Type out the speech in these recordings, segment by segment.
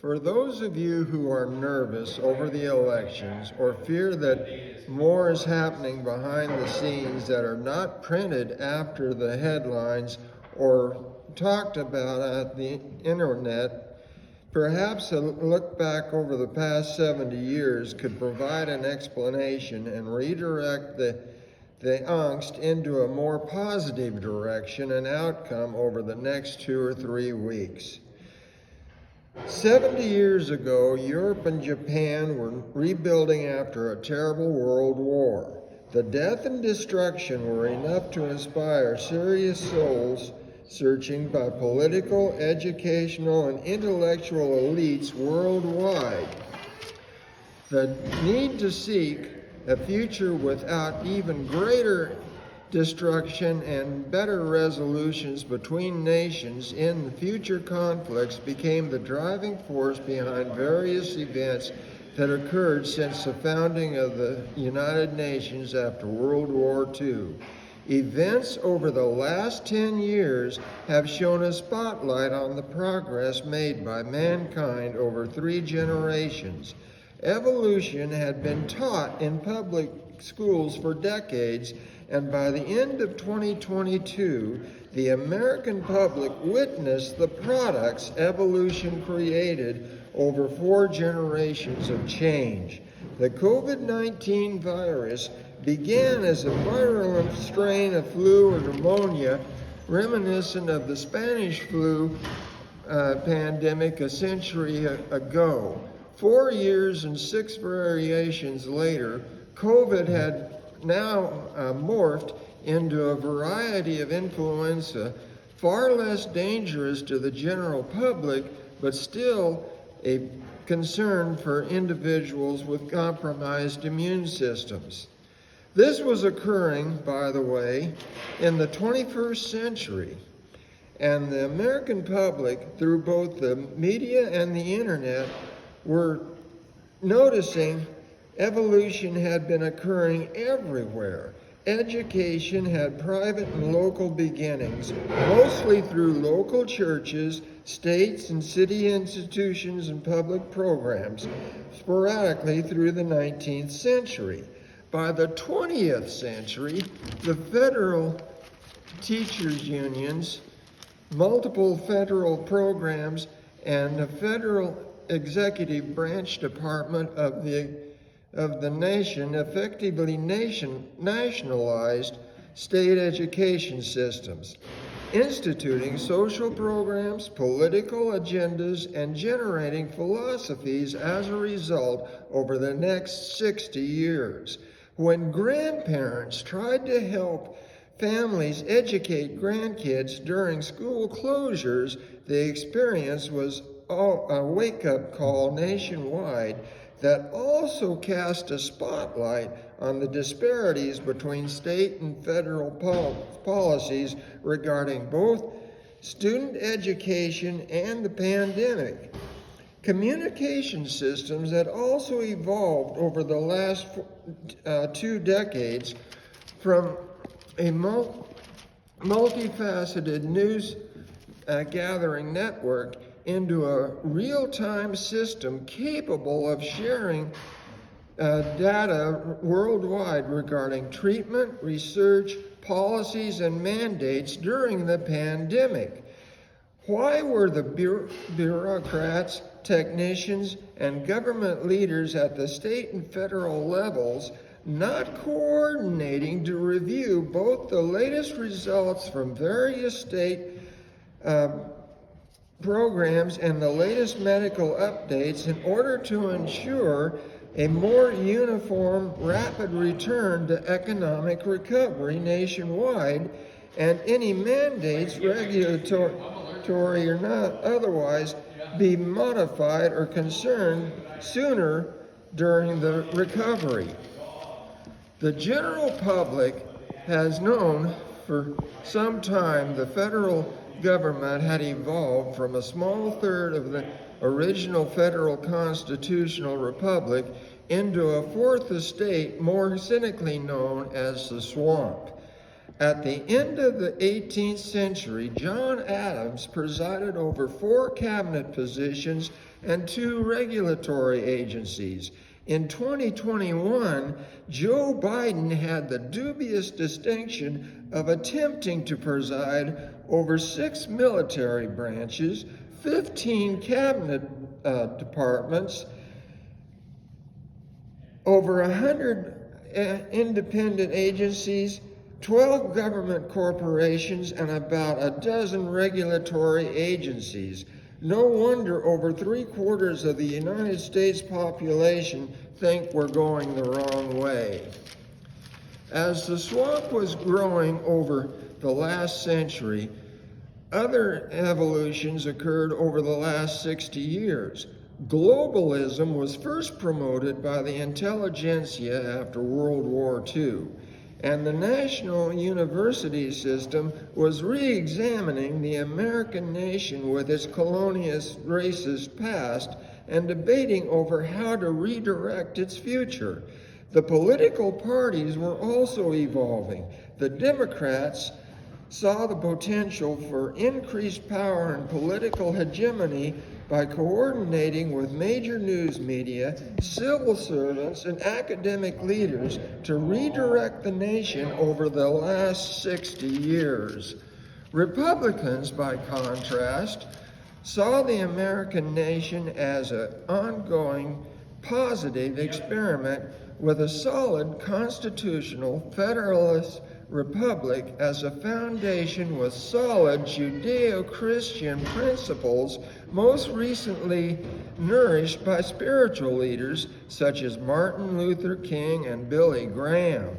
For those of you who are nervous over the elections or fear that more is happening behind the scenes that are not printed after the headlines or talked about at the internet, perhaps a look back over the past 70 years could provide an explanation and redirect the angst into a more positive direction and outcome over the next 2 or 3 weeks. 70 years ago, Europe and Japan were rebuilding after a terrible world war. The death and destruction were enough to inspire serious souls searching by political, educational, and intellectual elites worldwide. The need to seek a future without even greater destruction and better resolutions between nations in future conflicts became the driving force behind various events that occurred since the founding of the United Nations after World War II. Events over the last 10 years have shone a spotlight on the progress made by mankind over 3 generations. Evolution had been taught in public schools for decades, and by the end of 2022, the American public witnessed the products evolution created over 4 generations of change. The COVID-19 virus began as a virulent strain of flu or pneumonia reminiscent of the Spanish flu pandemic a century ago. 4 years and 6 variations later, COVID had now morphed into a variety of influenza, far less dangerous to the general public, but still a concern for individuals with compromised immune systems. This was occurring, by the way, in the 21st century, and the American public, through both the media and the internet, were noticing evolution had been occurring everywhere. Education had private and local beginnings, mostly through local churches, states and city institutions and public programs, sporadically through the 19th century. By the 20th century, the federal teachers' unions, multiple federal programs, and the federal executive branch department of the nation effectively nationalized state education systems, instituting social programs, political agendas, and generating philosophies as a result over the next 60 years. When grandparents tried to help families educate grandkids during school closures, the experience was a wake-up call nationwide that also cast a spotlight on the disparities between state and federal policies regarding both student education and the pandemic. Communication systems had also evolved over the last 2 decades from a multifaceted news gathering network into a real-time system capable of sharing data worldwide regarding treatment, research, policies, and mandates during the pandemic. Why were the bureaucrats, technicians, and government leaders at the state and federal levels not coordinating to review both the latest results from various state programs and the latest medical updates in order to ensure a more uniform, rapid return to economic recovery nationwide, and any mandates, regulatory or not otherwise, be modified or concerned sooner during the recovery? The general public has known for some time the federal government had evolved from a small third of the original federal constitutional republic into a fourth estate more cynically known as the swamp. At the end of the 18th century, John Adams presided over 4 cabinet positions and 2 regulatory agencies. In 2021, Joe Biden had the dubious distinction of attempting to preside over 6 military branches, 15 cabinet departments, over 100 independent agencies, 12 government corporations, and about a dozen regulatory agencies. No wonder over 3/4 of the United States population think we're going the wrong way. As the swamp was growing over the last century, other evolutions occurred over the last 60 years. Globalism was first promoted by the intelligentsia after World War II, and the national university system was re-examining the American nation with its colonialist, racist past and debating over how to redirect its future. The political parties were also evolving. The Democrats saw the potential for increased power and political hegemony by coordinating with major news media, civil servants, and academic leaders to redirect the nation over the last 60 years. Republicans, by contrast, saw the American nation as an ongoing positive experiment with a solid constitutional federalist republic as a foundation with solid Judeo-Christian principles, most recently nourished by spiritual leaders such as Martin Luther King and Billy Graham.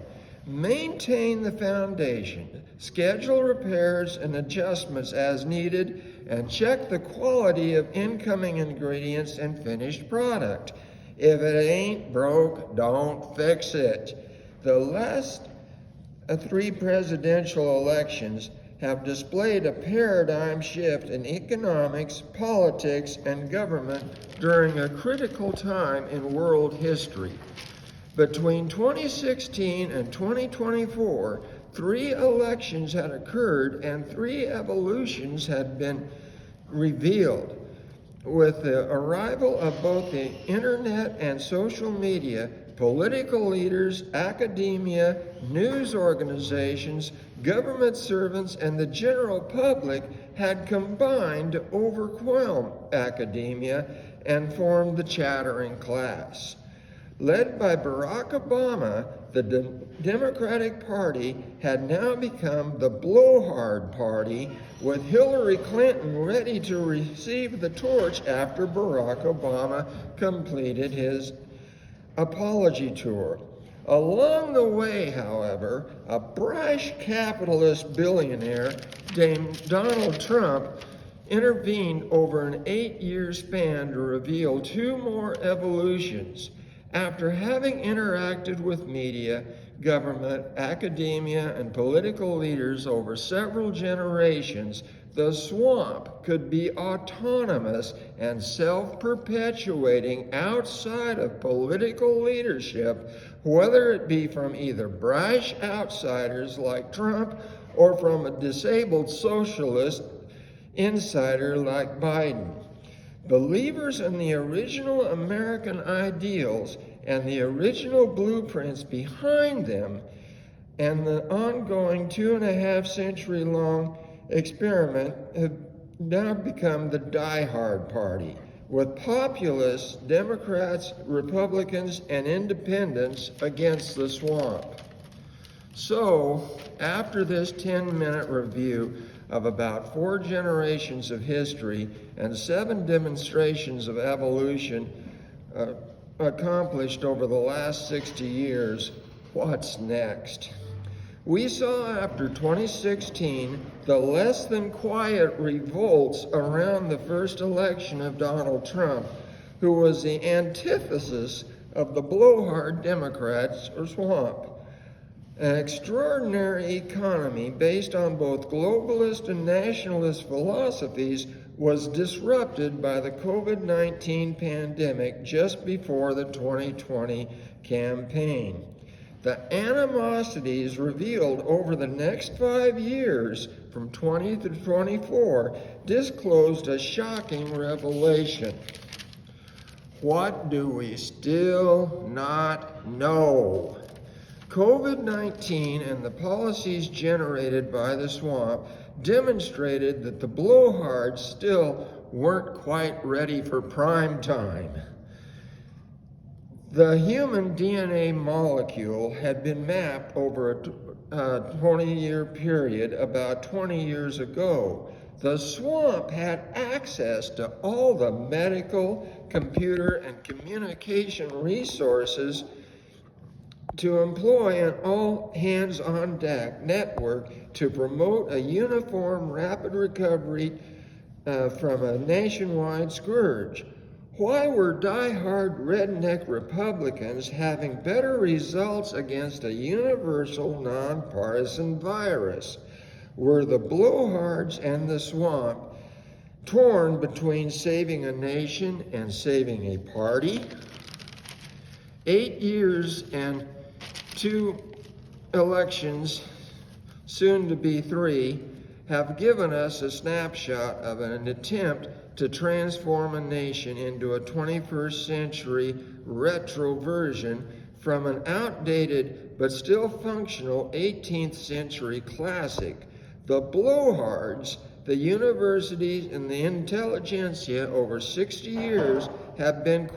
Maintain the foundation, schedule repairs and adjustments as needed, and check the quality of incoming ingredients and finished product. If it ain't broke, don't fix it. The last 3 presidential elections have displayed a paradigm shift in economics, politics, and government during a critical time in world history. Between 2016 and 2024, 3 elections had occurred and 3 evolutions had been revealed. With the arrival of both the internet and social media, political leaders, academia, news organizations, government servants, and the general public had combined to overwhelm academia and formed the chattering class. Led by Barack Obama, the Democratic Party had now become the blowhard party, with Hillary Clinton ready to receive the torch after Barack Obama completed his apology tour. Along the way, however, a brash capitalist billionaire named Donald Trump intervened over an 8-year span to reveal 2 more evolutions. After having interacted with media, government, academia, and political leaders over several generations, the swamp could be autonomous and self-perpetuating outside of political leadership, whether it be from either brash outsiders like Trump or from a disabled socialist insider like Biden. Believers in the original American ideals and the original blueprints behind them and the ongoing 2.5-century-long experiment have now become the die-hard party, with populists, Democrats, Republicans, and independents against the swamp. So, after this 10-minute review of about 4 generations of history and 7 demonstrations of evolution accomplished over the last 60 years, what's next? We saw after 2016 the less than quiet revolts around the first election of Donald Trump, who was the antithesis of the blowhard Democrats or swamp. An extraordinary economy based on both globalist and nationalist philosophies was disrupted by the COVID-19 pandemic just before the 2020 campaign. The animosities revealed over the next 5 years, from 20 to 24, disclosed a shocking revelation. What do we still not know? COVID-19 and the policies generated by the swamp demonstrated that the blowhards still weren't quite ready for prime time. The human DNA molecule had been mapped over a 20-year period about 20 years ago. The swamp had access to all the medical, computer, and communication resources to employ an all-hands-on-deck network to promote a uniform rapid recovery from a nationwide scourge. Why were die-hard redneck Republicans having better results against a universal, nonpartisan virus? Were the blowhards and the swamp torn between saving a nation and saving a party? 8 years and 2 elections, soon to be 3, have given us a snapshot of an attempt to transform a nation into a 21st century retro version from an outdated but still functional 18th century classic. The blowhards, the universities, and the intelligentsia over 60 years have been